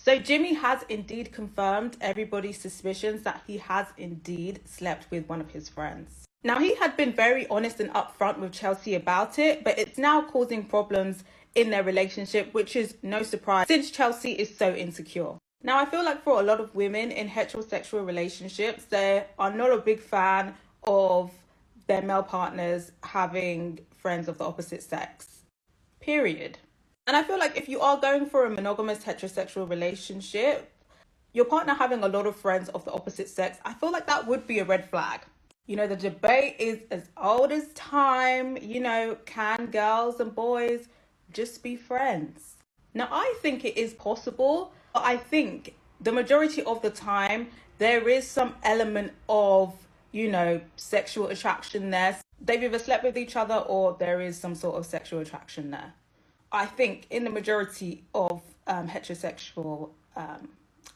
So Jimmy has indeed confirmed everybody's suspicions that he has indeed slept with one of his friends. Now, he had been very honest and upfront with Chelsea about it, but it's now causing problems in their relationship, which is no surprise since Chelsea is so insecure. Now, I feel like for a lot of women in heterosexual relationships, they are not a big fan of their male partners having friends of the opposite sex, period. And I feel like if you are going for a monogamous heterosexual relationship, your partner having a lot of friends of the opposite sex, I feel like that would be a red flag. You know, the debate is as old as time, you know, can girls and boys just be friends? Now, I think it is possible, but I think the majority of the time, there is some element of, you know, sexual attraction there. They've either slept with each other or there is some sort of sexual attraction there. I think in the majority of heterosexual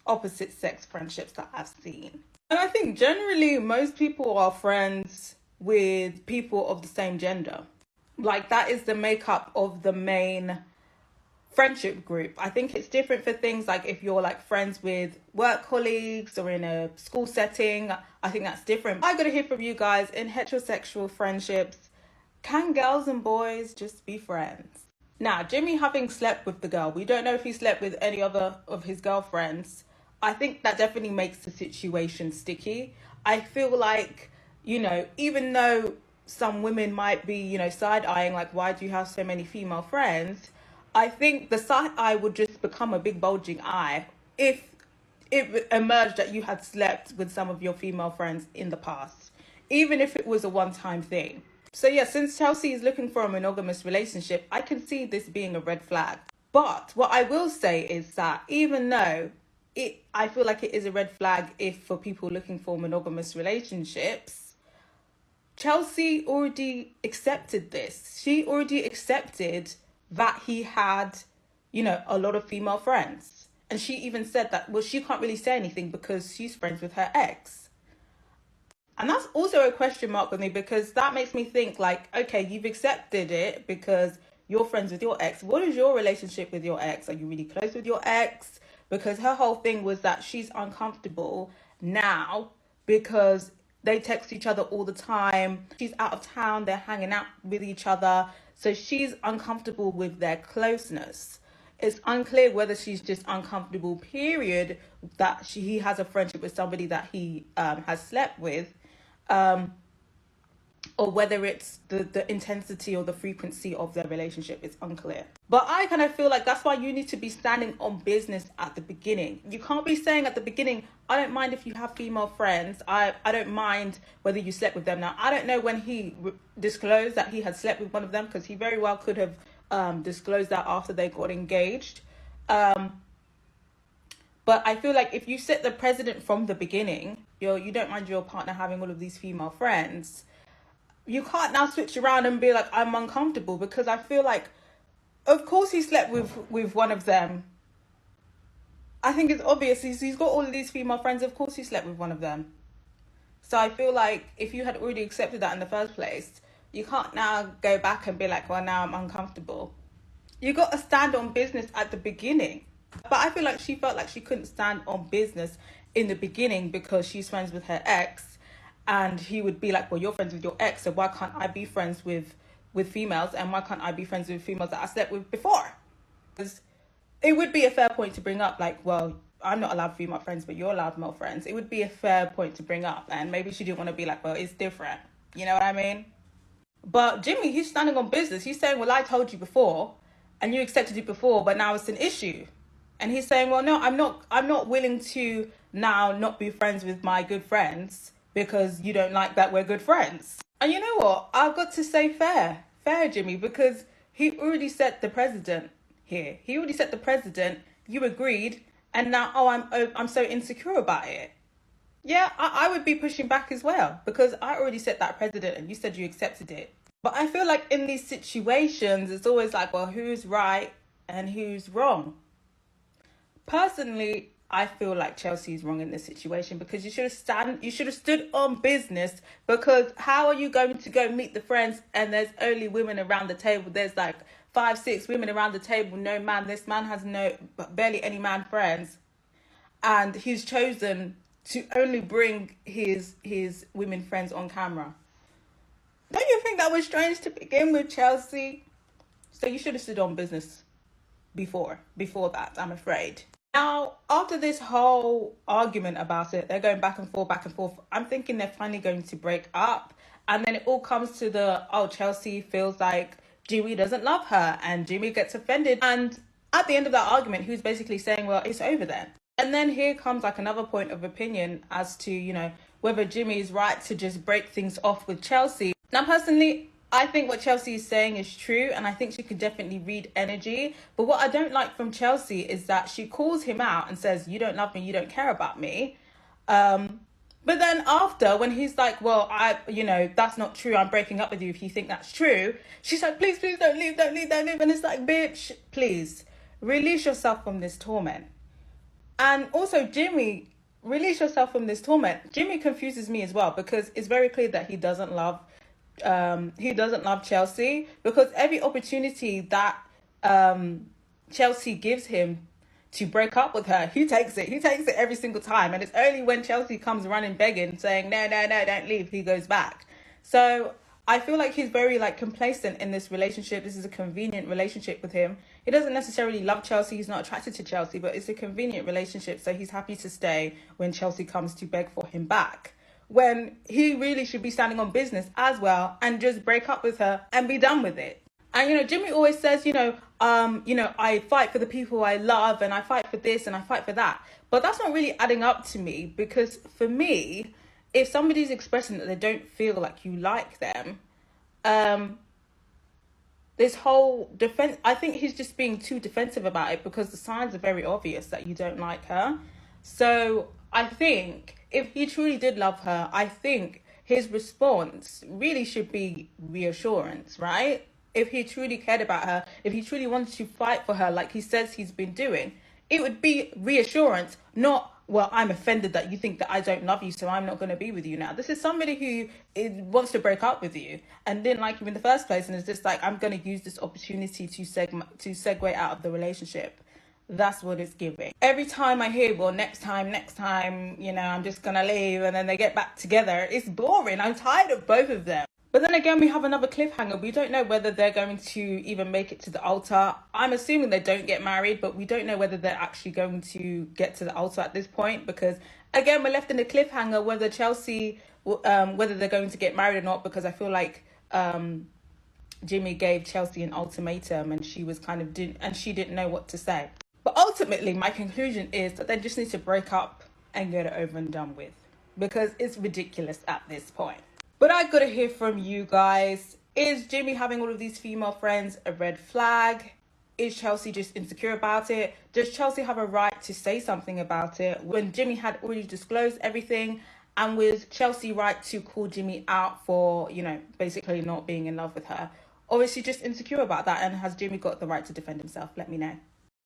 opposite sex friendships that I've seen. And I think generally most people are friends with people of the same gender. Like that is the makeup of the main friendship group. I think it's different for things like if you're like friends with work colleagues or in a school setting. I think that's different. I gotta hear from you guys in heterosexual friendships. Can girls and boys just be friends? Now, Jimmy having slept with the girl, we don't know if he slept with any other of his girlfriends. I think that definitely makes the situation sticky. I feel like, you know, even though some women might be, you know, side-eyeing, like, why do you have so many female friends? I think the side eye would just become a big bulging eye if it emerged that you had slept with some of your female friends in the past, even if it was a one-time thing. So yeah, since Chelsea is looking for a monogamous relationship, I can see this being a red flag. But what I will say is that even though I feel like it is a red flag if for people looking for monogamous relationships, Chelsea already accepted this. She already accepted that he had, you know, a lot of female friends. And she even said that, well, she can't really say anything because she's friends with her ex. And that's also a question mark with me because that makes me think like, okay, you've accepted it because you're friends with your ex. What is your relationship with your ex? Are you really close with your ex? Because her whole thing was that she's uncomfortable now because they text each other all the time. She's out of town. They're hanging out with each other. So she's uncomfortable with their closeness. It's unclear whether she's just uncomfortable, period, that he has a friendship with somebody that he has slept with. Or whether it's the intensity or the frequency of their relationship is unclear. But I kind of feel like that's why you need to be standing on business at the beginning. You can't be saying at the beginning, I don't mind if you have female friends. I don't mind whether you slept with them. Now, I don't know when he disclosed that he had slept with one of them because he very well could have disclosed that after they got engaged. But I feel like if you set the precedent from the beginning, you don't mind your partner having all of these female friends, you can't now switch around and be like, I'm uncomfortable, because I feel like, of course he slept with one of them. I think it's obvious. He's got all of these female friends. Of course he slept with one of them. So I feel like if you had already accepted that in the first place, you can't now go back and be like, well, now I'm uncomfortable. You got to stand on business at the beginning. But I feel like she felt like she couldn't stand on business in the beginning because she's friends with her ex. And he would be like, well, you're friends with your ex, so why can't I be friends with females? And why can't I be friends with females that I slept with before? Because it would be a fair point to bring up, like, well, I'm not allowed female friends, but you're allowed male friends. It would be a fair point to bring up. And maybe she didn't want to be like, well, it's different. You know what I mean? But Jimmy, he's standing on business. He's saying, well, I told you before and you accepted it before, but now it's an issue. And he's saying, well, no, I'm not willing to now not be friends with my good friends because you don't like that we're good friends. And you know what? I've got to say fair, Jimmy, because he already set the precedent here. He already set the precedent. You agreed. And now, I'm so insecure about it. Yeah, I would be pushing back as well because I already set that precedent and you said you accepted it. But I feel like in these situations, it's always like, well, who's right and who's wrong? Personally, I feel like Chelsea is wrong in this situation because you should have stood on business, because how are you going to go meet the friends and there's only women around the table? There's like 5, 6 women around the table, no man. This man has barely any man friends, and he's chosen to only bring his women friends on camera. Don't you think that was strange to begin with, Chelsea? So you should have stood on business before that, I'm afraid. Now, after this whole argument about it, they're going back and forth, back and forth. I'm thinking they're finally going to break up. And then it all comes to Chelsea feels like Jimmy doesn't love her, and Jimmy gets offended. And at the end of that argument, he was basically saying, well, it's over then. And then here comes like another point of opinion as to, whether Jimmy is right to just break things off with Chelsea. Now, personally, I think what Chelsea is saying is true, and I think she could definitely read energy. But what I don't like from Chelsea is that she calls him out and says, you don't love me, you don't care about me. But then after, when he's like, well, that's not true, I'm breaking up with you if you think that's true, she's like, please, don't leave. And it's like, bitch, please, release yourself from this torment. And also, Jimmy, release yourself from this torment. Jimmy confuses me as well, because it's very clear that he doesn't love Chelsea, because every opportunity that Chelsea gives him to break up with her, he takes it every single time, and it's only when Chelsea comes running begging saying no, don't leave, he goes back. So I feel like he's very complacent in this relationship. This is a convenient relationship with him. He doesn't necessarily love Chelsea, he's not attracted to Chelsea, but it's a convenient relationship, so he's happy to stay when Chelsea comes to beg for him back, when he really should be standing on business as well and just break up with her and be done with it. And, Jimmy always says, I fight for the people I love, and I fight for this and I fight for that. But that's not really adding up to me, because for me, if somebody's expressing that they don't feel like you like them, this whole defense, I think he's just being too defensive about it, because the signs are very obvious that you don't like her. So I think if he truly did love her, I think his response really should be reassurance, right? If he truly cared about her, if he truly wanted to fight for her like he says he's been doing, it would be reassurance, not, well, I'm offended that you think that I don't love you, so I'm not going to be with you now. This is somebody who wants to break up with you and didn't like you in the first place, and is just like, I'm going to use this opportunity to segue out of the relationship. That's what it's giving. Every time I hear, well, next time, I'm just going to leave, and then they get back together, it's boring. I'm tired of both of them. But then again, we have another cliffhanger. We don't know whether they're going to even make it to the altar. I'm assuming they don't get married, but we don't know whether they're actually going to get to the altar at this point, because, again, we're left in a cliffhanger whether whether they're going to get married or not, because I feel like Jimmy gave Chelsea an ultimatum, and she was she didn't know what to say. But ultimately, my conclusion is that they just need to break up and get it over and done with, because it's ridiculous at this point. But I gotta hear from you guys. Is Jimmy having all of these female friends a red flag? Is Chelsea just insecure about it? Does Chelsea have a right to say something about it when Jimmy had already disclosed everything? And was Chelsea right to call Jimmy out for, basically not being in love with her? Or is she just insecure about that? And has Jimmy got the right to defend himself? Let me know.